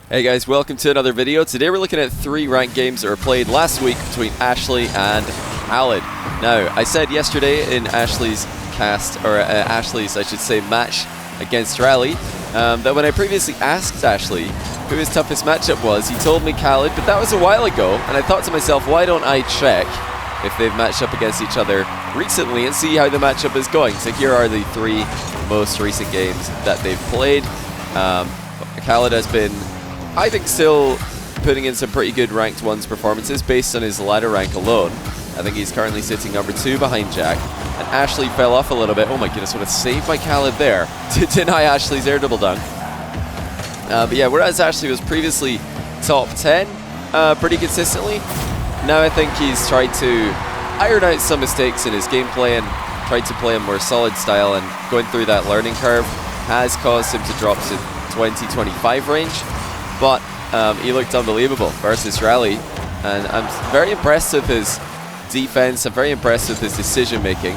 Hey guys, welcome to another video. Today we're looking at 3 ranked games that were played last week between Ashllxyy and oKhaliD. Now, I said yesterday in Ashllxyy's cast, or Ashllxyy's, I should say, match against Rally, that when I previously asked Ashllxyy who his toughest matchup was, he told me oKhaliD, but that was a while ago, and I thought to myself, why don't I check if they've matched up against each other recently and see how the matchup is going. So here are the 3 most recent games that they've played. oKhaliD has been, I think, still putting in some pretty good ranked ones performances based on his ladder rank alone. I think he's currently sitting number 2 behind Jack. And Ashllxyy fell off a little bit. Oh my goodness, what a save by oKhaliD there to deny Ashllxyy's air double dunk. But yeah, whereas Ashllxyy was previously top 10 pretty consistently, now I think he's tried to iron out some mistakes in his gameplay and tried to play a more solid style, and going through that learning curve has caused him to drop to 20-25 range. But he looked unbelievable versus Rally, and I'm very impressed with his defense. I'm very impressed with his decision making.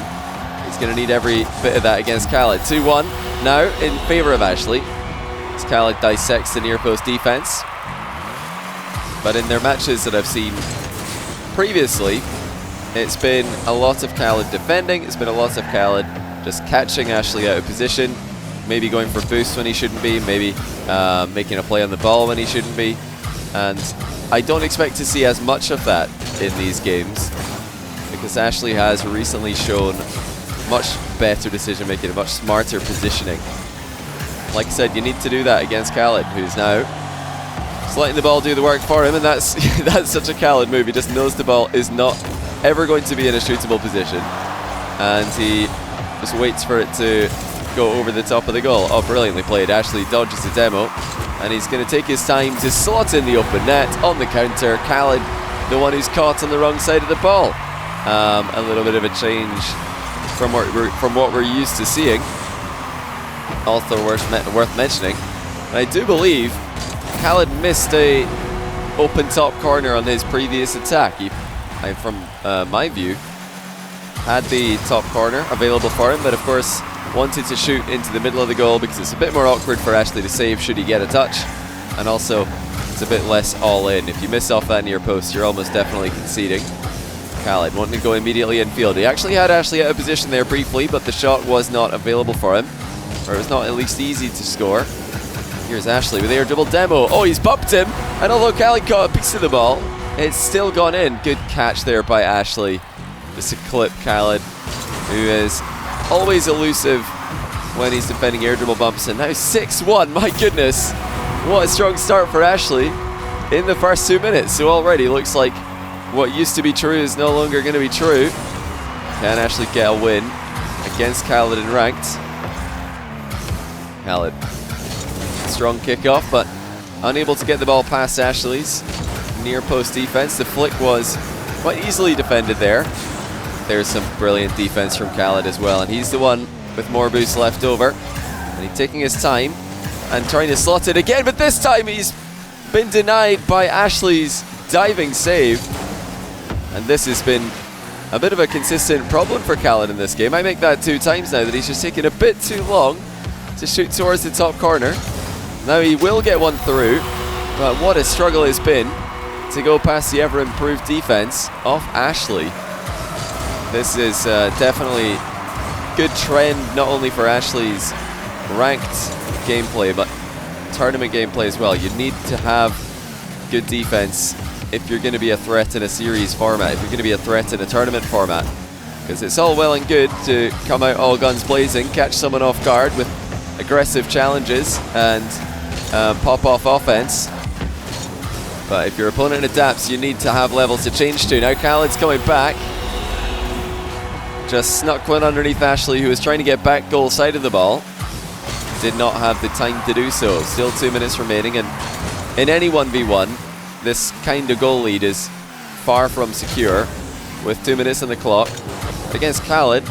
He's going to need every bit of that against oKhaliD. 2-1 now in favor of Ashllxyy, as oKhaliD dissects the near post defense. But in their matches that I've seen previously, it's been a lot of oKhaliD defending. It's been a lot of oKhaliD just catching Ashllxyy out of position, maybe going for boosts when he shouldn't be, maybe making a play on the ball when he shouldn't be. And I don't expect to see as much of that in these games, because Ashllxyy has recently shown much better decision making, a much smarter positioning. Like I said, you need to do that against oKhaliD, who's now just letting the ball do the work for him, and that's that's such a oKhaliD move. He just knows the ball is not ever going to be in a shootable position, and he just waits for it to go over the top of the goal. Oh, brilliantly played. Ashllxyy dodges the demo, and he's going to take his time to slot in the open net on the counter. oKhaliD, the one who's caught on the wrong side of the ball. A little bit of a change from what we're used to seeing. Also worth mentioning, and I do believe oKhaliD missed a open top corner on his previous attack. He, from my view, had the top corner available for him, but of course wanted to shoot into the middle of the goal because it's a bit more awkward for Ashllxyy to save should he get a touch, and also it's a bit less all in. If you miss off that near post, you're almost definitely conceding. oKhaliD wanting to go immediately infield. He actually had Ashllxyy out of position there briefly, but the shot was not available for him, or it was not at least easy to score. Here's Ashllxyy with air dribble demo. Oh, he's bumped him, and although oKhaliD caught a piece of the ball, it's still gone in. Good catch there by Ashllxyy, just to clip oKhaliD, who is always elusive when he's defending air dribble bumps. And now 6-1, my goodness, what a strong start for Ashllxyy in the first 2 minutes. So already looks like what used to be true is no longer going to be true. Can Ashllxyy get a win against oKhaliD in ranked? oKhaliD, strong kickoff, but unable to get the ball past Ashllxyy's near post defense. The flick was quite easily defended there. There's some brilliant defense from oKhaliD as well, and he's the one with more boosts left over. And he's taking his time and trying to slot it again, but this time he's been denied by Ashllxyy's diving save. And this has been a bit of a consistent problem for oKhaliD in this game. I make that 2 times now, that he's just taking a bit too long to shoot towards the top corner. Now he will get one through, but what a struggle it's been to go past the ever improved defense of Ashllxyy. This is definitely good trend, not only for Ashllxyy's ranked gameplay, but tournament gameplay as well. You need to have good defense if you're going to be a threat in a series format, if you're going to be a threat in a tournament format. Because it's all well and good to come out all guns blazing, catch someone off guard with aggressive challenges and pop off offense. But if your opponent adapts, you need to have levels to change to. Now oKhaliD's coming back. Just snuck one underneath Ashllxyy, who was trying to get back goal side of the ball. Did not have the time to do so. Still 2 minutes remaining, and in any 1v1, this kind of goal lead is far from secure. With 2 minutes on the clock against oKhaliD,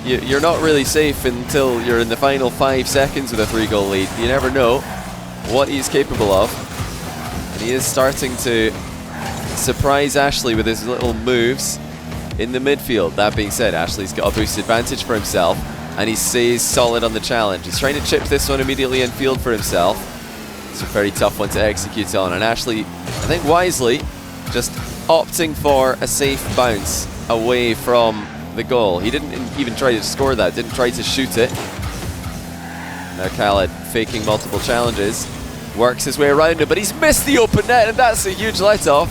you're not really safe until you're in the final 5 seconds with a 3-goal lead. You never know what he's capable of, and he is starting to surprise Ashllxyy with his little moves in the midfield. That being said, Ashllxyy's got a boost advantage for himself, and he stays solid on the challenge. He's trying to chip this one immediately in field for himself. It's a very tough one to execute on, and Ashllxyy, I think wisely, just opting for a safe bounce away from the goal. He didn't even try to score that, didn't try to shoot it. Now oKhaliD faking multiple challenges, works his way around it, but he's missed the open net, and that's a huge let-off.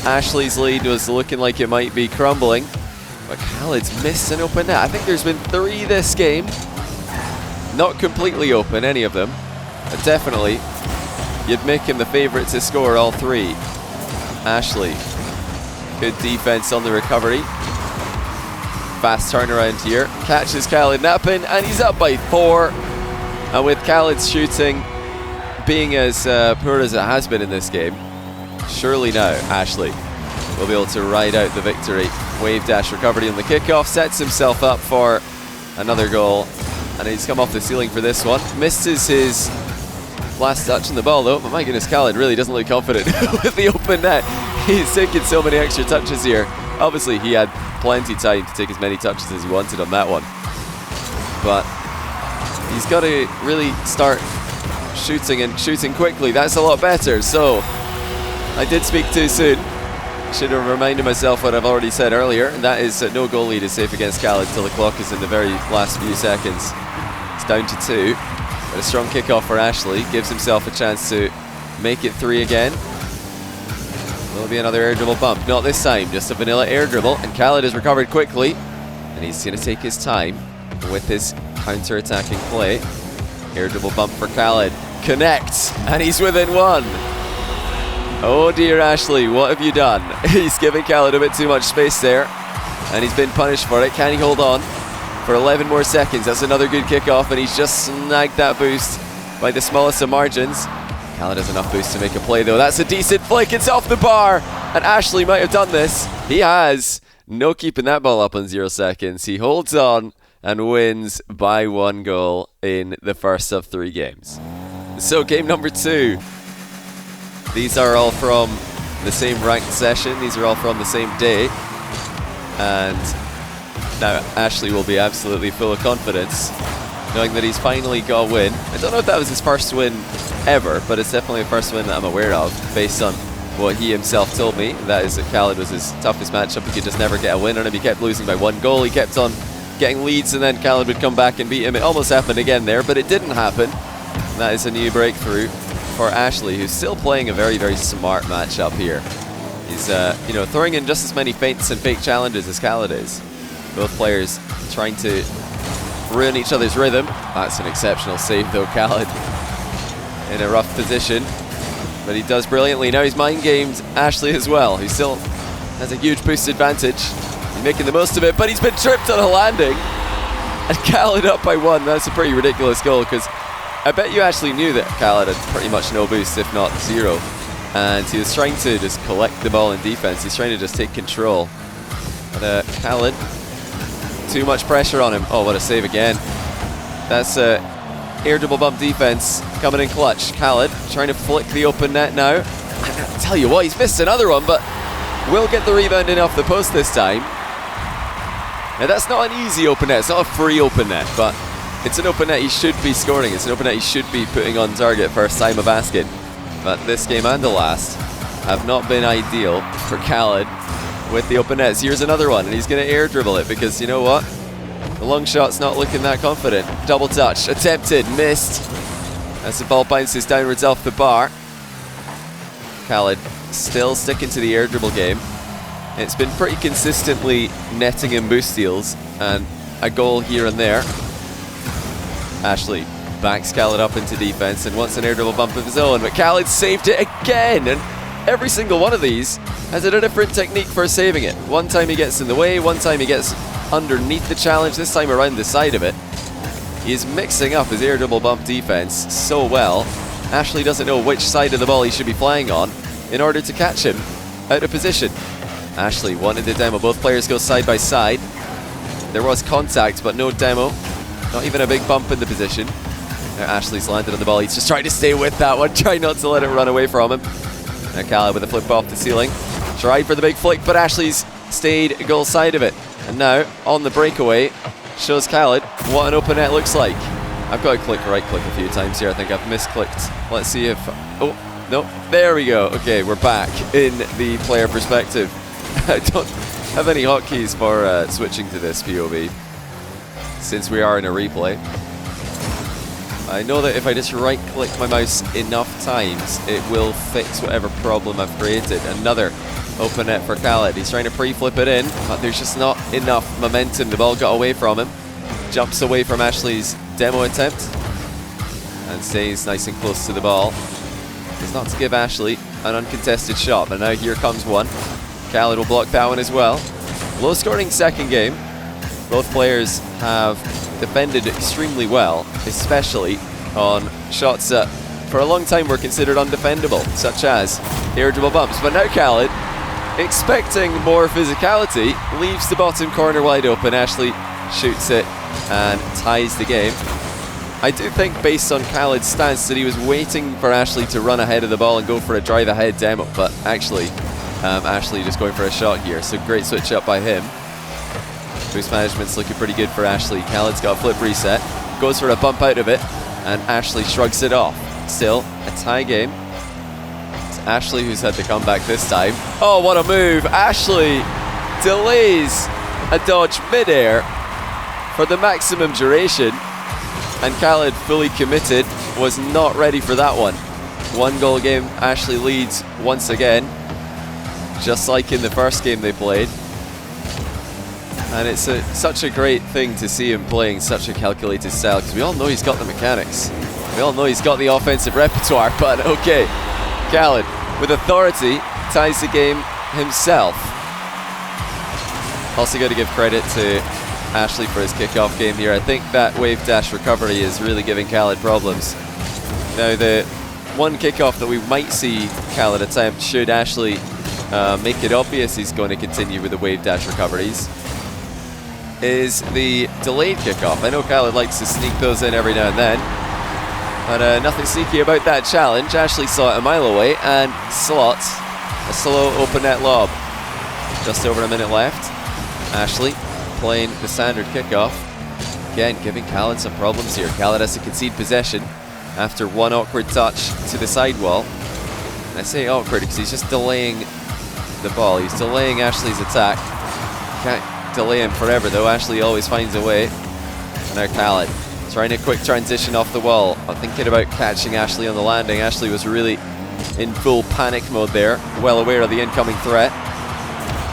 Ashllxyy's lead was looking like it might be crumbling, but oKhaliD's missed an open net. I think there's been 3 this game. Not completely open, any of them, but definitely you'd make him the favourite to score all 3. Ashllxyy, good defense on the recovery. Fast turnaround here, catches oKhaliD napping, and he's up by 4. And with oKhaliD's shooting being as poor as it has been in this game, surely now Ashllxyy will be able to ride out the victory. Wave dash recovery on the kickoff, sets himself up for another goal, and he's come off the ceiling for this one. Misses his last touch on the ball though, but my goodness, oKhaliD really doesn't look confident with the open net. He's taking so many extra touches here. Obviously he had plenty of time to take as many touches as he wanted on that one, but he's got to really start shooting, and shooting quickly. That's a lot better. So I did speak too soon. Should have reminded myself what I've already said earlier, and that is no goal lead is safe against oKhaliD till the clock is in the very last few seconds. It's down to 2. But a strong kickoff for Ashllxyy gives himself a chance to make it 3 again. There'll be another air dribble bump. Not this time, just a vanilla air dribble, and oKhaliD has recovered quickly, and he's going to take his time with his counter-attacking play. Air dribble bump for oKhaliD. Connects, and he's within 1. Oh dear, Ashllxyy, what have you done? He's giving oKhaliD a bit too much space there, and he's been punished for it. Can he hold on for 11 more seconds? That's another good kickoff, and he's just snagged that boost by the smallest of margins. oKhaliD has enough boost to make a play though. That's a decent flick, it's off the bar, and Ashllxyy might have done this. He has. No keeping that ball up on 0 seconds. He holds on and wins by 1 goal in the first of 3 games. So game number 2. These are all from the same ranked session. These are all from the same day. And now Ashllxyy will be absolutely full of confidence, knowing that he's finally got a win. I don't know if that was his first win ever, but it's definitely the first win that I'm aware of, based on what he himself told me. That is that oKhaliD was his toughest matchup. He could just never get a win on him. He kept losing by 1 goal. He kept on getting leads, and then oKhaliD would come back and beat him. It almost happened again there, but it didn't happen. And that is a new breakthrough for Ashllxyy, who's still playing a very, very smart matchup here. He's you know, throwing in just as many feints and fake challenges as oKhaliD is. Both players trying to ruin each other's rhythm. That's an exceptional save though, oKhaliD in a rough position, but he does brilliantly. Now he's mind gamed Ashllxyy as well, who still has a huge boost advantage. He's making the most of it, but he's been tripped on a landing, and oKhaliD up by 1. That's a pretty ridiculous goal, because I bet you actually knew that oKhaliD had pretty much no boost, if not 0. And he was trying to just collect the ball in defense. He's trying to just take control. But oKhaliD, too much pressure on him. Oh, what a save again. That's air dribble bump defense coming in clutch. oKhaliD trying to flick the open net now. And I tell you what, he's missed another one, but will get the rebound in off the post this time. Now that's not an easy open net. It's not a free open net, but it's an open net he should be scoring. It's an open net he should be putting on target first time of asking. But this game and the last have not been ideal for oKhaliD with the open nets. Here's another one, and he's going to air dribble it, because you know what? The long shot's not looking that confident. Double touch, attempted, missed. As the ball bounces downwards off the bar. oKhaliD still sticking to the air dribble game. It's been pretty consistently netting him boost steals and a goal here and there. Ashllxyy backs oKhaliD up into defense and wants an air dribble bump of his own, but oKhaliD saved it again, and every single one of these has a different technique for saving it. One time he gets in the way, one time he gets underneath the challenge, this time around the side of it. He is mixing up his air dribble bump defense so well. Ashllxyy doesn't know which side of the ball he should be flying on in order to catch him out of position. Ashllxyy wanted the demo. Both players go side by side. There was contact, but no demo. Not even a big bump in the position. Now Ashllxyy's landed on the ball. He's just trying to stay with that one. Try not to let it run away from him. Now oKhaliD with a flip off the ceiling. Tried for the big flick, but Ashllxyy's stayed goal side of it. And now, on the breakaway, shows oKhaliD what an open net looks like. I've got to click right click a few times here. I think I've misclicked. Let's see if... Oh, no. There we go. Okay, we're back in the player perspective. I don't have any hotkeys for switching to this POV, since we are in a replay. I know that if I just right click my mouse enough times, it will fix whatever problem I've created. Another open net for oKhaliD. He's trying to pre-flip it in, but there's just not enough momentum. The ball got away from him. Jumps away from Ashllxyy's demo attempt and stays nice and close to the ball. Does not to give Ashllxyy an uncontested shot, but now here comes one. oKhaliD will block that one as well. Low scoring second game. Both players have defended extremely well, especially on shots that for a long time were considered undefendable, such as air dribble bumps. But now oKhaliD, expecting more physicality, leaves the bottom corner wide open. Ashllxyy shoots it and ties the game. I do think, based on oKhaliD's stance, that he was waiting for Ashllxyy to run ahead of the ball and go for a drive ahead demo, but actually Ashllxyy just going for a shot here, so great switch up by him. Boost management's looking pretty good for Ashllxyy. oKhaliD's got a flip reset, goes for a bump out of it, and Ashllxyy shrugs it off. Still a tie game. It's Ashllxyy who's had the comeback this time. Oh, what a move! Ashllxyy delays a dodge mid-air for the maximum duration, and oKhaliD, fully committed, was not ready for that one. 1 goal game. Ashllxyy leads once again, just like in the first game they played. And it's such a great thing to see him playing such a calculated style, because we all know he's got the mechanics. We all know he's got the offensive repertoire, but okay. oKhaliD, with authority, ties the game himself. Also got to give credit to Ashllxyy for his kickoff game here. I think that wave dash recovery is really giving oKhaliD problems. Now, the one kickoff that we might see oKhaliD attempt, should Ashllxyy make it obvious he's going to continue with the wave dash recoveries, is the delayed kickoff. I know oKhaliD likes to sneak those in every now and then, but nothing sneaky about that challenge. Ashllxyy saw it a mile away and slots a slow open net lob. Just over a minute left. Ashllxyy playing the standard kickoff. Again, giving oKhaliD some problems here. oKhaliD has to concede possession after one awkward touch to the sidewall. And I say awkward because he's just delaying the ball. He's delaying Ashllxyy's attack. Can't delay him forever though. Ashllxyy always finds a way. And now oKhaliD trying a quick transition off the wall. I'm thinking about catching Ashllxyy on the landing. Ashllxyy was really in full panic mode there, well aware of the incoming threat.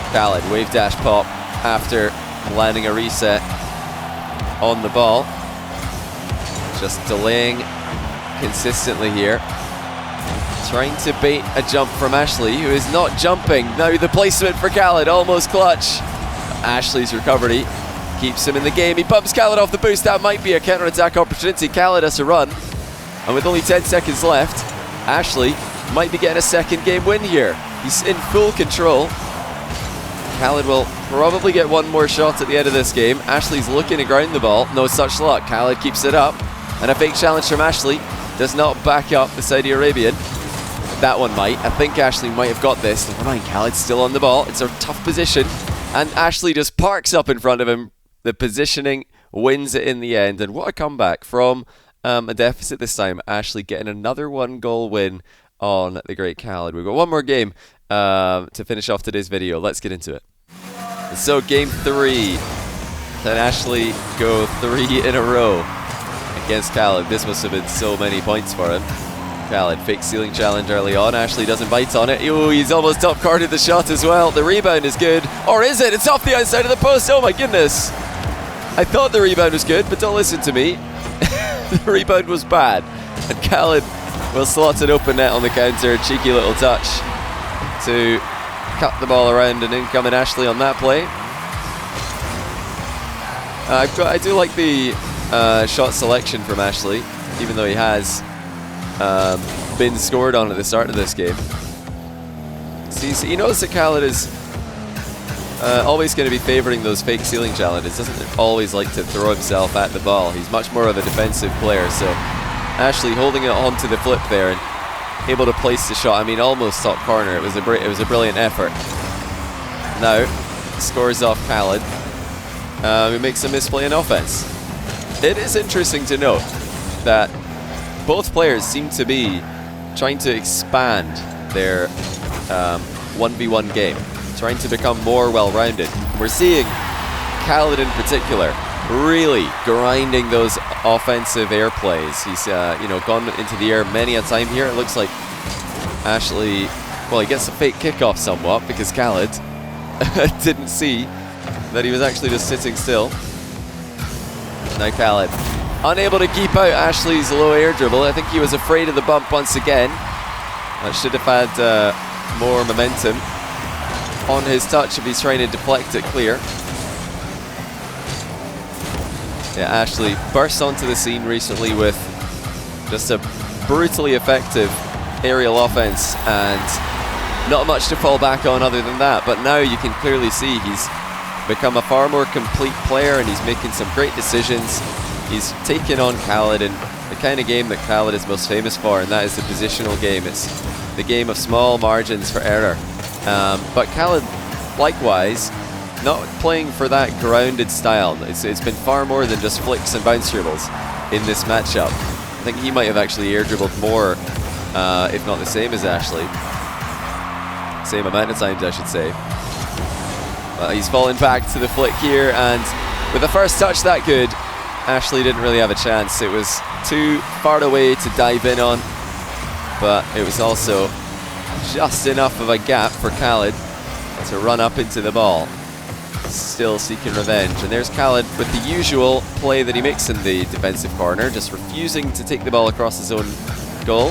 oKhaliD, wave dash pop after landing a reset on the ball. Just delaying consistently here. Trying to bait a jump from Ashllxyy, who is not jumping. Now the placement for oKhaliD, almost clutch. Ashllxyy's recovery keeps him in the game. He bumps oKhaliD off the boost. That might be a counter-attack opportunity. oKhaliD has to run. And with only 10 seconds left, Ashllxyy might be getting a second game win here. He's in full control. oKhaliD will probably get one more shot at the end of this game. Ashllxyy's looking to ground the ball. No such luck. oKhaliD keeps it up. And a fake challenge from Ashllxyy does not back up the Saudi Arabian. That one might. I think Ashllxyy might have got this. Never mind, oKhaliD's still on the ball. It's a tough position. And Ashllxyy just parks up in front of him. The positioning wins it in the end. And what a comeback from a deficit this time. Ashllxyy getting another 1 goal win on the great oKhaliD. We've got one more game to finish off today's video. Let's get into it. So game 3. Can Ashllxyy go 3 in a row against oKhaliD? This must have been so many points for him. oKhaliD, fake ceiling challenge early on. Ashllxyy doesn't bite on it. Ooh, he's almost top carded the shot as well. The rebound is good. Or is it? It's off the outside of the post. Oh my goodness. I thought the rebound was good, but don't listen to me. The rebound was bad. And oKhaliD will slot an open net on the counter. Cheeky little touch to cut the ball around and incoming Ashllxyy on that play. I do like the shot selection from Ashllxyy, even though he has been scored on at the start of this game. See, he knows that oKhaliD is always going to be favouring those fake ceiling challenges. Doesn't always like to throw himself at the ball. He's much more of a defensive player. So Ashllxyy holding it onto the flip there and able to place the shot. I mean, almost top corner. It was a brilliant effort. Now scores off oKhaliD. He makes a misplay in offense. It is interesting to note that both players seem to be trying to expand their 1v1 game, trying to become more well-rounded. We're seeing oKhaliD in particular really grinding those offensive air plays. He's you know, gone into the air many a time here. It looks like Ashllxyy, well, he gets a fake kickoff somewhat because oKhaliD didn't see that he was actually just sitting still. Now oKhaliD unable to keep out Ashllxyy's low air dribble. I think he was afraid of the bump once again. That should have had more momentum on his touch if he's trying to deflect it clear. Yeah, Ashllxyy burst onto the scene recently with just a brutally effective aerial offense and not much to fall back on other than that. But now you can clearly see he's become a far more complete player and he's making some great decisions. He's taken on oKhaliD in the kind of game that oKhaliD is most famous for, and that is the positional game. It's the game of small margins for error. But oKhaliD, likewise, not playing for that grounded style. It's been far more than just flicks and bounce dribbles in this matchup. I think he might have actually air dribbled more, if not the same as Ashllxyy. Same amount of times, I should say. He's fallen back to the flick here, and with the first touch that good, Ashllxyy didn't really have a chance. It was too far away to dive in on, but it was also just enough of a gap for oKhaliD to run up into the ball. Still seeking revenge, and there's oKhaliD with the usual play that he makes in the defensive corner, just refusing to take the ball across his own goal.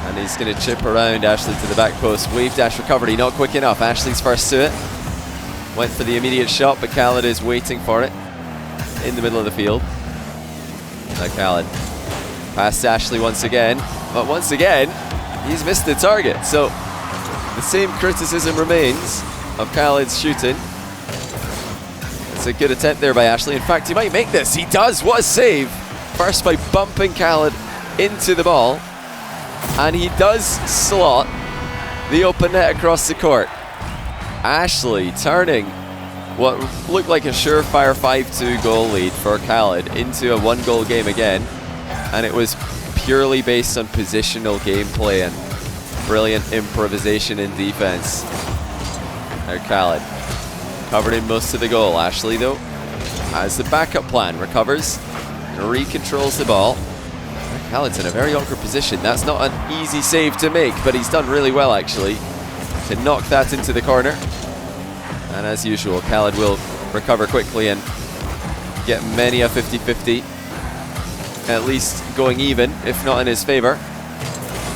And he's going to chip around Ashllxyy to the back post. Wave dash recovery, not quick enough. Ashllxyy's first to it. Went for the immediate shot, but oKhaliD is waiting for it in the middle of the field. Now oKhaliD past Ashllxyy once again, but once again he's missed the target. So the same criticism remains of oKhaliD's shooting. It's a good attempt there by Ashllxyy. In fact, he might make this. He does. What a save! First by bumping oKhaliD into the ball, and he does slot the open net across the court. Ashllxyy turning what looked like a surefire 5-2 goal lead for oKhaliD into a 1-goal game again, and it was purely based on positional gameplay and brilliant improvisation in defense. oKhaliD covered in most of the goal. Ashllxyy, though, has the backup plan, recovers and recontrols the ball. oKhaliD's in a very awkward position. That's not an easy save to make, but he's done really well actually to knock that into the corner. And as usual, oKhaliD will recover quickly and get many a 50-50, at least going even, if not in his favor.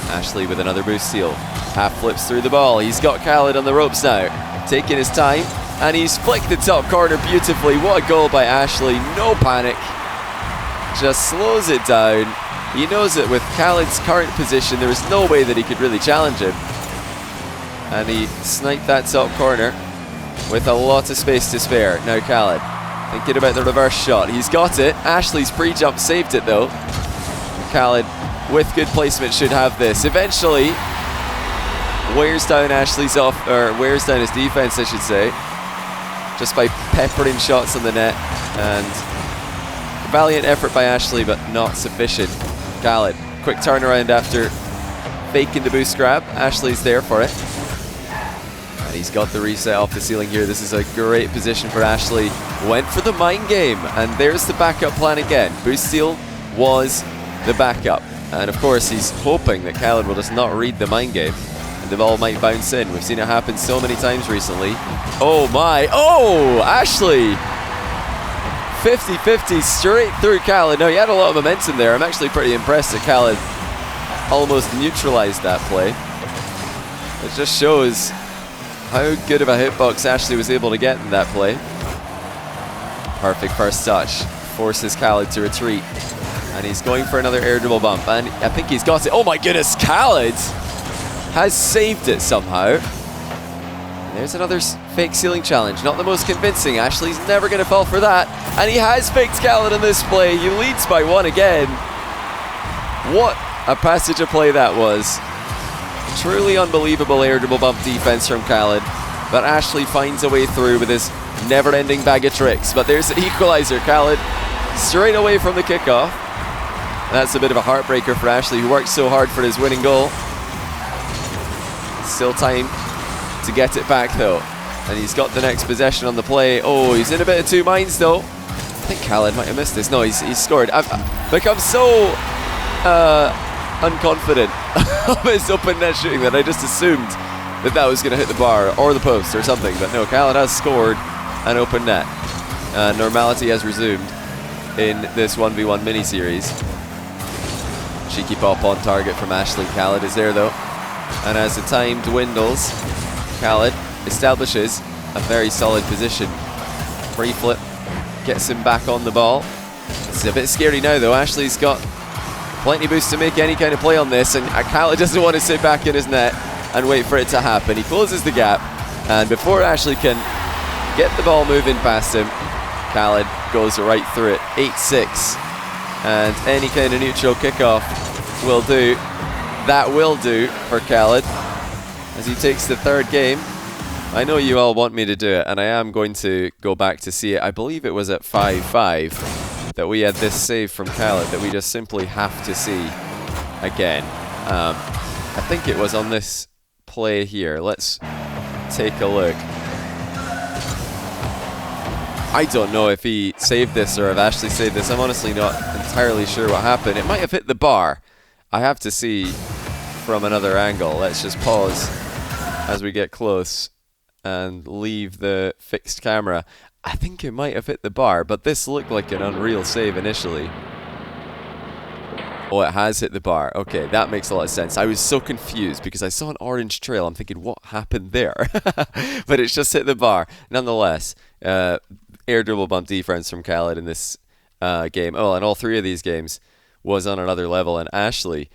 Ashllxyy with another boost steal. Half flips through the ball. He's got oKhaliD on the ropes now, taking his time, and he's flicked the top corner beautifully. What a goal by Ashllxyy. No panic. Just slows it down. He knows that with oKhaliD's current position, there was no way that he could really challenge him. And he sniped that top corner with a lot of space to spare. Now oKhaliD thinking about the reverse shot. He's got it. Ashllxyy's pre-jump saved it though. oKhaliD with good placement should have this. Eventually wears down Ashllxyy's wears down his defense, I should say, just by peppering shots on the net. And valiant effort by Ashllxyy, but not sufficient. oKhaliD, quick turnaround after faking the boost grab. Ashllxyy's there for it. And he's got the reset off the ceiling here. This is a great position for Ashllxyy. Went for the mind game, and there's the backup plan again. Boost steal was the backup. And of course, he's hoping that oKhaliD will just not read the mind game, and the ball might bounce in. We've seen it happen so many times recently. Oh my, oh, Ashllxyy! 50-50 straight through oKhaliD. Now, he had a lot of momentum there. I'm actually pretty impressed that oKhaliD almost neutralized that play. It just shows how good of a hitbox Ashllxyy was able to get in that play. Perfect first touch. Forces oKhaliD to retreat. And he's going for another air dribble bump. And I think he's got it. Oh my goodness, oKhaliD has saved it somehow. There's another fake ceiling challenge. Not the most convincing. Ashllxyy's never going to fall for that. And he has faked oKhaliD in this play. He leads by 1 again. What a passage of play that was. Truly unbelievable air dribble bump defense from oKhaliD. But Ashllxyy finds a way through with his never-ending bag of tricks. But there's the equalizer. oKhaliD straight away from the kickoff That's a bit of a heartbreaker for Ashllxyy, who worked so hard for his winning goal. Still time to get it back though. And he's got the next possession on the play. Oh, he's in a bit of two minds though. I think oKhaliD might have missed this. No, he's scored. I've become so unconfident of his open net shooting that I just assumed that was going to hit the bar or the post or something. But no, oKhaliD has scored an open net. Normality has resumed in this 1v1 mini-series. Cheeky pop on target from Ashllxyy. oKhaliD is there though. And as the time dwindles, oKhaliD establishes a very solid position. Free flip gets him back on the ball. It's a bit scary now though. Ashllxyy's got plenty boost to make any kind of play on this, and oKhaliD doesn't want to sit back in his net and wait for it to happen. He closes the gap, and before Ashllxyy can get the ball moving past him, oKhaliD goes right through it. 8-6, and any kind of neutral kickoff will do. That will do for oKhaliD as he takes the third game. I know you all want me to do it, and I am going to go back to see it. I believe it was at 5-5 that we had this save from oKhaliD that we just simply have to see again. I think it was on this play here. Let's take a look. I don't know if he saved this or if Ashllxyy saved this. I'm honestly not entirely sure what happened. It might have hit the bar. I have to see from another angle. Let's just pause as we get close and leave the fixed camera. I think it might have hit the bar, but this looked like an unreal save initially. Oh, it has hit the bar. Okay, that makes a lot of sense. I was so confused because I saw an orange trail. I'm thinking, what happened there? But it's just hit the bar. Nonetheless, air dribble bump defense from oKhaliD in this game. Oh, and all three of these games was on another level, and Ashllxyy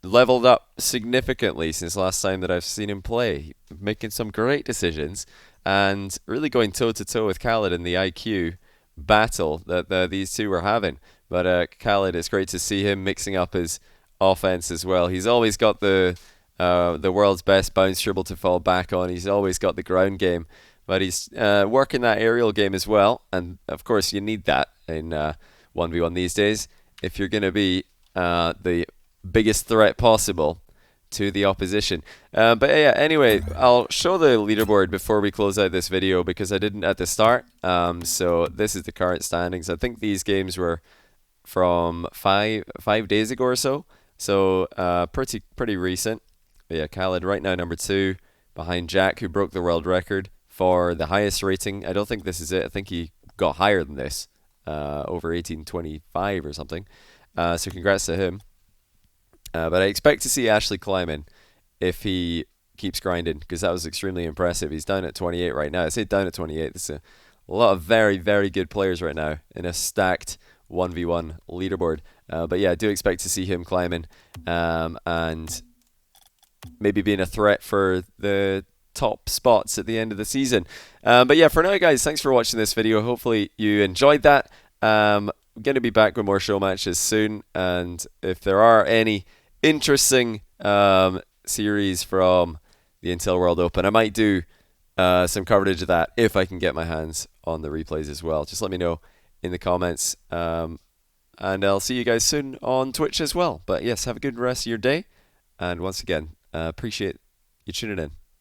leveled up significantly since last time that I've seen him play, making some great decisions and really going toe-to-toe with oKhaliD in the IQ battle that these two were having. But oKhaliD, it's great to see him mixing up his offense as well. He's always got the world's best bounce dribble to fall back on. He's always got the ground game, but he's working that aerial game as well. And of course, you need that in 1v1 these days if you're going to be the biggest threat possible to the opposition. But yeah, anyway, I'll show the leaderboard before we close out this video because I didn't at the start. So this is the current standings. I think these games were from five days ago or so. So pretty recent. But yeah, oKhaliD right now number 2 behind Jack, who broke the world record for the highest rating. I don't think this is it. I think he got higher than this, over 1825 or something. So congrats to him. But I expect to see Ashllxyy climbing if he keeps grinding, because that was extremely impressive. He's down at 28 right now. I say down at 28. There's a lot of very, very good players right now in a stacked 1v1 leaderboard. But yeah, I do expect to see him climbing and maybe being a threat for the top spots at the end of the season. But yeah, for now, guys, thanks for watching this video. Hopefully you enjoyed that. I'm going to be back with more show matches soon, and if there are any interesting series from the Intel World Open, I might do some coverage of that if I can get my hands on the replays as well. Just let me know in the comments, and I'll see you guys soon on Twitch as well. But yes, have a good rest of your day, and once again, appreciate you tuning in.